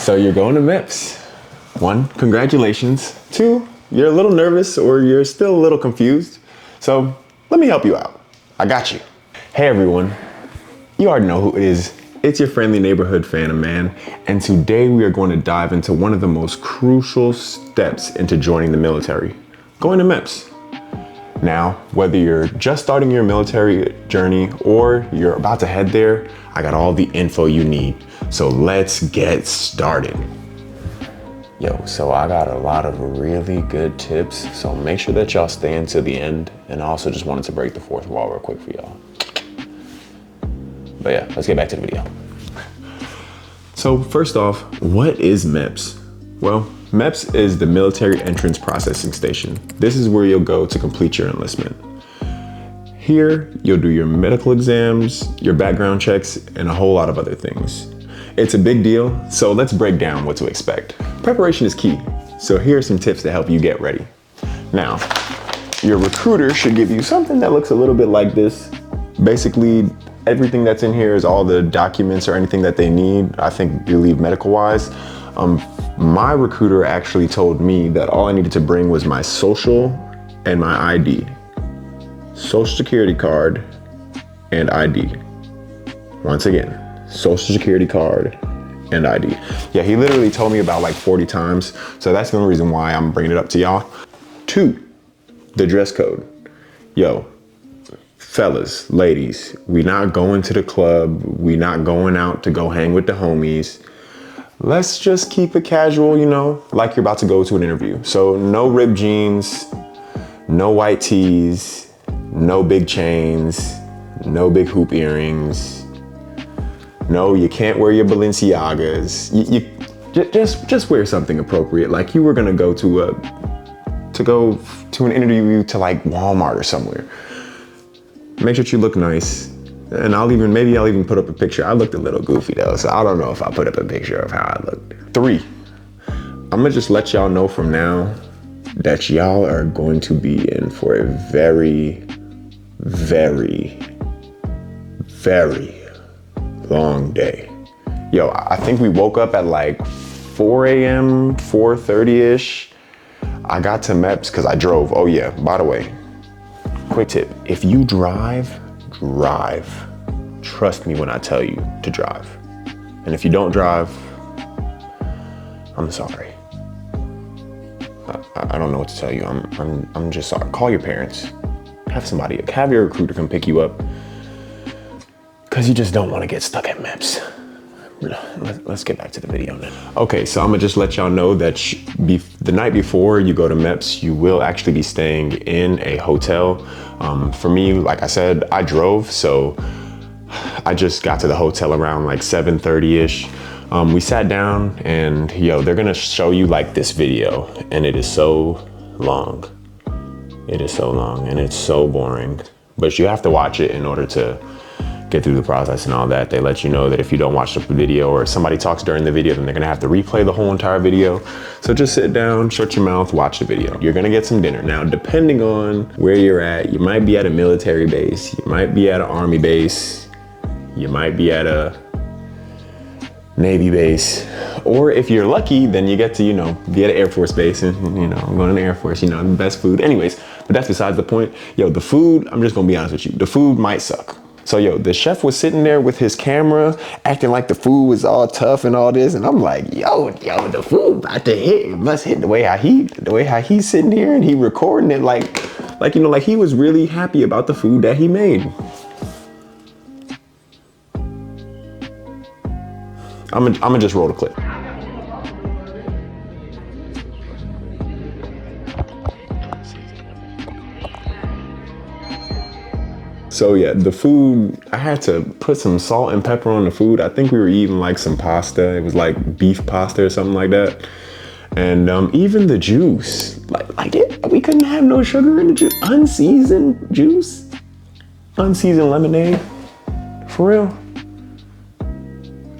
So you're going to MEPS. 1, congratulations. 2, you're a little nervous or you're still a little confused. So let me help you out. I got you. Hey everyone, you already know who it is. It's your friendly neighborhood Phantom Man, and today we are going to dive into one of the most crucial steps into joining the military, going to MEPS. Now, whether you're just starting your military journey or you're about to head there, I got all the info you need. So let's get started. Yo, so I got a lot of really good tips, so make sure that y'all stay until the end. And I also just wanted to break the fourth wall real quick for y'all. But yeah, let's get back to the video. So first off, what is MEPS? Well, MEPS is the Military Entrance Processing Station. This is where you'll go to complete your enlistment. Here, you'll do your medical exams, your background checks, and a whole lot of other things. It's a big deal, so let's break down what to expect. Preparation is key, so here are some tips to help you get ready. Now, your recruiter should give you something that looks a little bit like this. Basically, everything that's in here is all the documents or anything that they need, I think you leave medical-wise. My recruiter actually told me that all I needed to bring was my social and my ID. Social security card and ID. Once again, social security card and ID. Yeah, he literally told me about like 40 times. So that's the only reason why I'm bringing it up to y'all. 2, the dress code. Yo, fellas, ladies, we not going to the club. We not going out to go hang with the homies. Let's just keep it casual, you know, like you're about to go to an interview. So no ripped jeans, no white tees, no big chains, no big hoop earrings. No, you can't wear your Balenciagas. Just wear something appropriate. Like you were gonna go to an interview to like Walmart or somewhere. Make sure you look nice. And maybe I'll even put up a picture. I looked a little goofy though, so I don't know if I'll put up a picture of how I looked. 3, I'm gonna just let y'all know from now that y'all are going to be in for a very, very, very long day. Yo, I think we woke up at like 4 a.m., 4:30-ish. I got to MEPS because I drove. Oh yeah, by the way, quick tip, if you drive. Trust me when I tell you to drive. And if you don't drive, I'm sorry. I don't know what to tell you. I'm just sorry. Call your parents. Have your recruiter come pick you up. Cause you just don't want to get stuck at MEPS. Let's get back to the video now. Okay, so I'm gonna just let y'all know that the night before you go to MEPS, you will actually be staying in a hotel. For me, like I said, I drove, so I just got to the hotel around like 7:30-ish. We sat down and yo, they're gonna show you like this video, and it is so long. It is so long and it's so boring, but you have to watch it in order to get through the process and all that. They let you know that if you don't watch the video or somebody talks during the video, then they're gonna have to replay the whole entire video. So just sit down, shut your mouth, watch the video. You're gonna get some dinner. Now, depending on where you're at, you might be at a military base, you might be at an army base, you might be at a Navy base, or if you're lucky, then you get to, be at an Air Force base and, I'm going to the Air Force, the best food. Anyways, but that's besides the point. Yo, the food, I'm just gonna be honest with you, the food might suck. So yo, the chef was sitting there with his camera, acting like the food was all tough and all this, and I'm like, yo, the food about to hit. It must hit the way how he's sitting here and he recording it like he was really happy about the food that he made. I'm gonna just roll the clip. So yeah, the food, I had to put some salt and pepper on the food. I think we were eating like some pasta. It was like beef pasta or something like that. And even the juice, we couldn't have no sugar in the juice. Unseasoned juice, unseasoned lemonade, for real.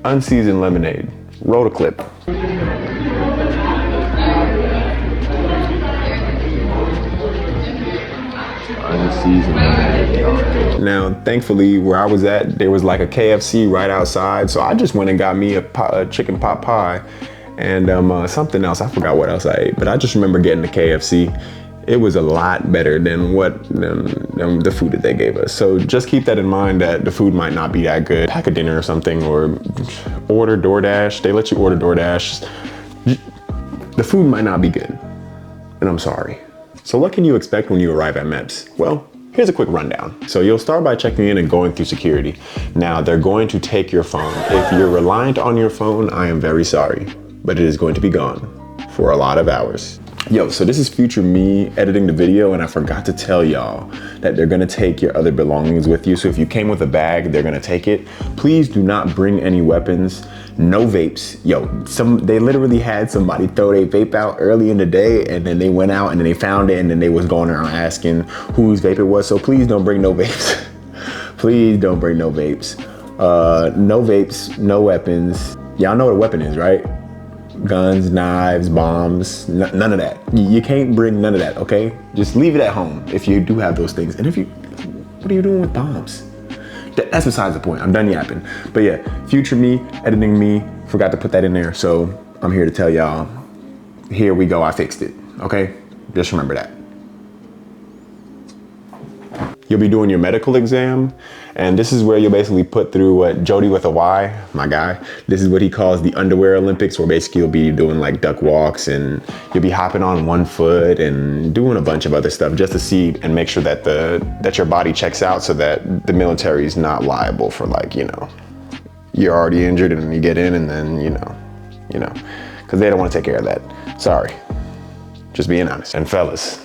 Unseasoned lemonade. Roll the clip. Unseasoned lemonade. Now, thankfully, where I was at, there was like a KFC right outside, so I just went and got me a chicken pot pie, and something else. I forgot what else I ate, but I just remember getting the KFC. It was a lot better than than the food that they gave us. So just keep that in mind, that the food might not be that good. Pack a dinner or something, or order DoorDash. They let you order DoorDash. The food might not be good, and I'm sorry. So what can you expect when you arrive at MEPS? Well, here's a quick rundown. So you'll start by checking in and going through security. Now, they're going to take your phone. If you're reliant on your phone, I am very sorry, but it is going to be gone for a lot of hours. Yo, so this is future me editing the video, and I forgot to tell y'all that they're gonna take your other belongings with you. So if you came with a bag, they're gonna take it. Please do not bring any weapons, no vapes. Yo, they literally had somebody throw their vape out early in the day, and then they went out and then they found it, and then they was going around asking whose vape it was. So please don't bring no vapes. Please don't bring no vapes. No vapes, no weapons. Y'all know what a weapon is, right? Guns, knives, bombs, none of that. You can't bring none of that, okay? Just leave it at home if you do have those things. And what are you doing with bombs? That's besides the point. I'm done yapping. But yeah, future me, editing me, forgot to put that in there. So I'm here to tell y'all, here we go, I fixed it, okay? Just remember that. You'll be doing your medical exam, and this is where you'll basically put through what Jody with a Y, my guy, this is what he calls the underwear Olympics, where basically you'll be doing like duck walks, and you'll be hopping on one foot and doing a bunch of other stuff just to see and make sure that that your body checks out, so that the military is not liable for, like, you know, you're already injured and you get in, and then you know, because they don't want to take care of that. Sorry, just being honest. And fellas,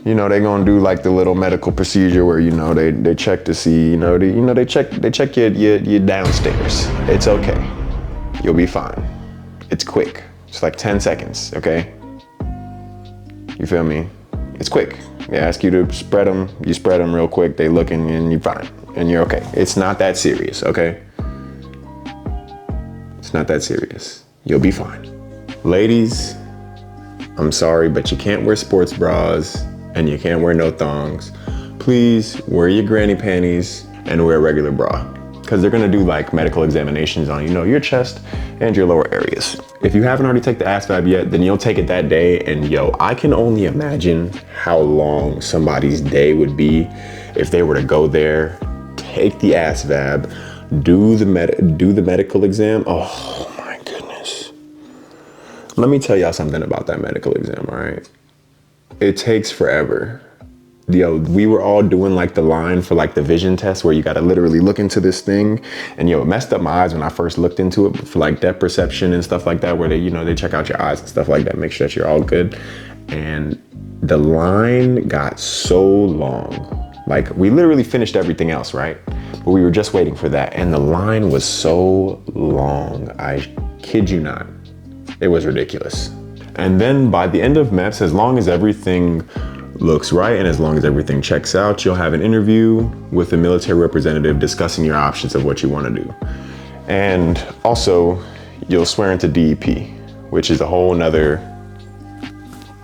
you know, they gonna do like the little medical procedure where, you know, they check to see, they check your downstairs. It's okay. You'll be fine. It's quick. It's like 10 seconds, okay? You feel me? It's quick. They ask you to spread them. You spread them real quick. They look and you're fine. And you're okay. It's not that serious, okay? It's not that serious. You'll be fine. Ladies, I'm sorry, but you can't wear sports bras, and you can't wear no thongs. Please wear your granny panties and wear a regular bra, because they're gonna do like medical examinations on, you know, your chest and your lower areas. If you haven't already taken the ASVAB yet, then you'll take it that day, and yo, I can only imagine how long somebody's day would be if they were to go there, take the ASVAB, do the medical exam. Oh my goodness. Let me tell y'all something about that medical exam, all right? It takes forever. Yo, we were all doing like the line for like the vision test, where you gotta literally look into this thing, and yo, it messed up my eyes when I first looked into it for like depth perception and stuff like that, where they, you know, they check out your eyes and stuff like that, make sure that you're all good. And the line got so long. Like, we literally finished everything else, right? But we were just waiting for that, and the line was so long. I kid you not. It was ridiculous. And then by the end of MEPS, as long as everything looks right and as long as everything checks out, you'll have an interview with a military representative discussing your options of what you want to do. And also, you'll swear into DEP, which is a whole nother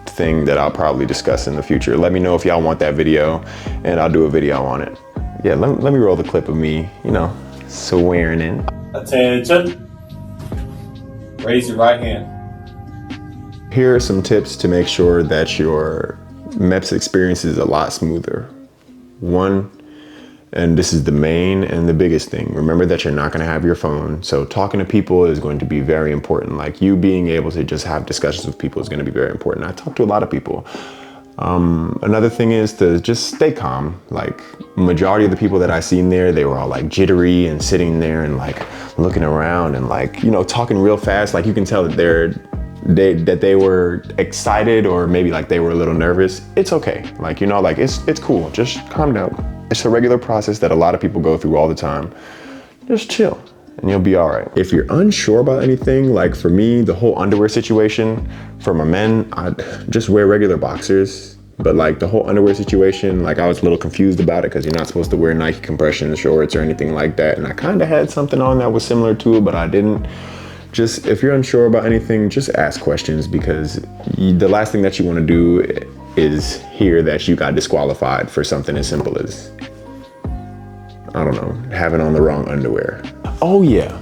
thing that I'll probably discuss in the future. Let me know if y'all want that video, and I'll do a video on it. Yeah, let me roll the clip of me, you know, swearing in. Attention. Raise your right hand. Here are some tips to make sure that your MEPS experience is a lot smoother. One, and this is the main and the biggest thing, remember that you're not going to have your phone. So talking to people is going to be very important. Like, you being able to just have discussions with people is going to be very important. I talk to a lot of people. Another thing is to just stay calm. Like, majority of the people that I seen there, they were all like jittery and sitting there and like looking around and like, you know, talking real fast. Like, you can tell that they were excited, or maybe like they were a little nervous. It's okay. Like, you know, like it's cool. Just calm down. It's a regular process that a lot of people go through all the time. Just chill and you'll be all right. If you're unsure about anything, like for me, the whole underwear situation, for my men, I just wear regular boxers. But like the whole underwear situation, like I was a little confused about it, because you're not supposed to wear Nike compression shorts or anything like that. And I kind of had something on that was similar to it, but I didn't. Just, if you're unsure about anything, just ask questions, because the last thing that you want to do is hear that you got disqualified for something as simple as, I don't know, having on the wrong underwear. Oh yeah,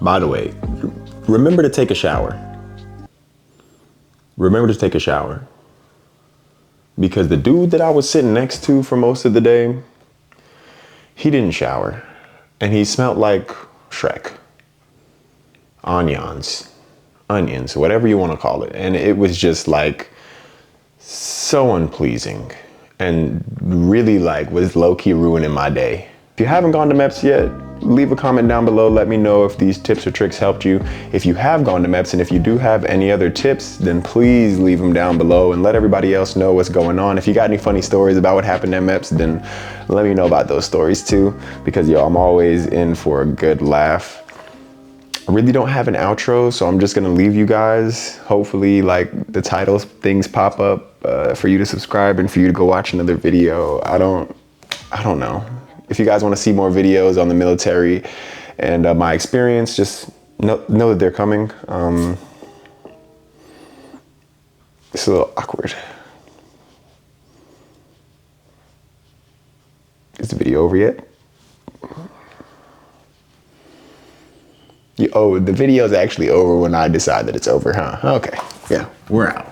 By the way, remember to take a shower. Remember to take a shower. Because the dude that I was sitting next to for most of the day, he didn't shower. And he smelled like Shrek. Onions, whatever you want to call it. And it was just like so unpleasing and really like was low-key ruining my day. If you haven't gone to MEPS yet, leave a comment down below. Let me know if these tips or tricks helped you. If you have gone to MEPS and if you do have any other tips, then please leave them down below and let everybody else know what's going on. If you got any funny stories about what happened at MEPS, then let me know about those stories too, because yo, I'm always in for a good laugh. I really don't have an outro, so I'm just gonna leave you guys. Hopefully like the titles things pop up for you to subscribe and for you to go watch another video. I don't know. If you guys want to see more videos on the military and my experience, just know that they're coming. It's a little awkward. Is the video over yet? Oh, the video is actually over when I decide that it's over, huh? Okay, yeah, we're out.